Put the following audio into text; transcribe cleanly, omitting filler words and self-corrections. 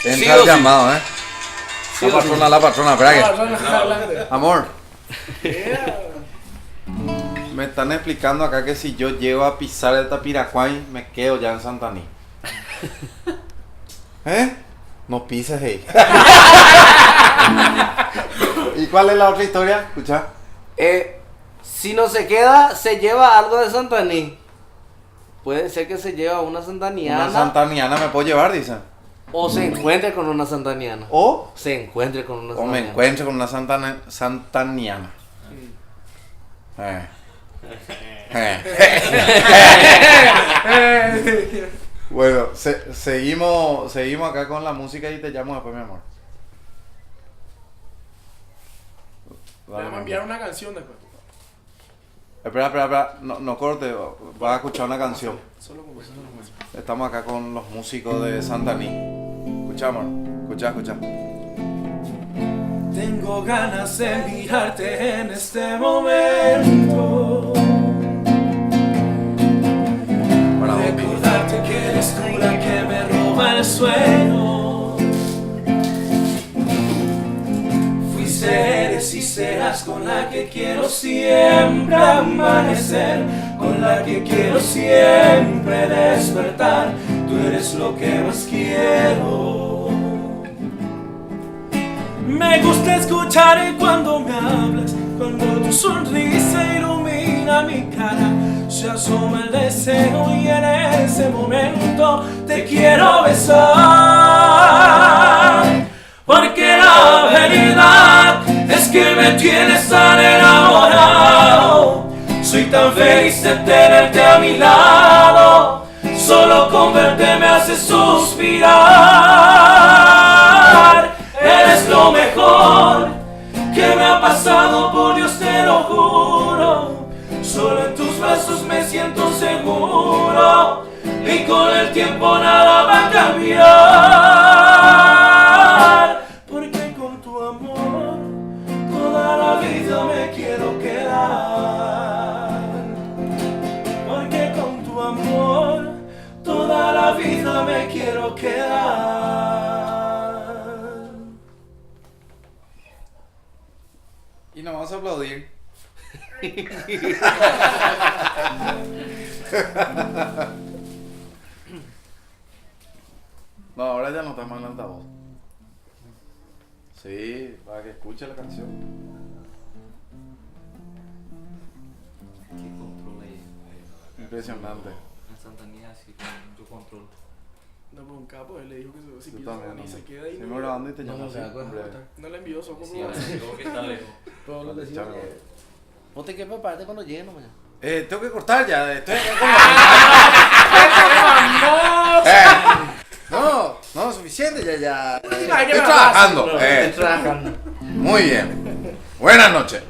Entra el llamado, Sí o sí. La patrona, espera que. Adelante. Amor, Yeah. me están explicando acá que si yo llego a pisar el Tapiracuay, me quedo ya en Santaní. No pises ahí. ¿Y cuál es la otra historia? Escucha. Si no se queda, se lleva algo de Santaní. Puede ser que se lleva una santaniana. Una santaniana me puedo llevar, dicen. O se encuentre con una santaniana. O Se encuentre con una me santaniana. encuentre con una santaniana. Bueno, seguimos acá con la música y te llamo después, mi amor. Le vamos a enviar una canción después. Espera, no corte, vas a escuchar una canción. Solo con eso. Estamos acá con los músicos de Santaní. Escuchamos, escucha. Tengo ganas de mirarte en este momento. Para vos, Recordarte que eres tú la que me roba el sueño. Fuiste, eres y serás con la que quiero siempre amanecer, con la que quiero siempre despertar. Tú eres lo que más quiero. Me gusta escuchar cuando me hablas, cuando tu sonrisa ilumina mi cara. Se asoma el deseo y en ese momento te quiero besar. Porque la verdad es que me tienes tan enamorado. Soy tan feliz de tenerte a mi lado. Solo con verte me hace suspirar. Eres lo mejor que me ha pasado, por Dios te lo juro. Solo en tus brazos me siento seguro. Y con el tiempo nada va a cambiar. Porque con tu amor toda la vida me quiero quedar. Porque con tu amor toda la vida me quiero quedar. Y nos vamos a aplaudir. No, ahora ya no estamos en el altavoz. Sí, para que escuche la canción. ¿Qué control hay? Impresionante. En Santanía sí, con tu control. No, pero un capo, él le dijo que si Yo pisa también, ni no. se queda ahí. Seguimos grabando y te No, llamo no se así, da cuenta. en breve. No le envió, son Sí, ahora sí, luego que está lejos. Pero lo que sí es Chao. que vos te quieres prepararte cuando llegue no mañana. Tengo que cortar ya. Estoy acá con No, suficiente ya. Estoy trabajando. Estoy trabajando. Muy bien. Buenas noches.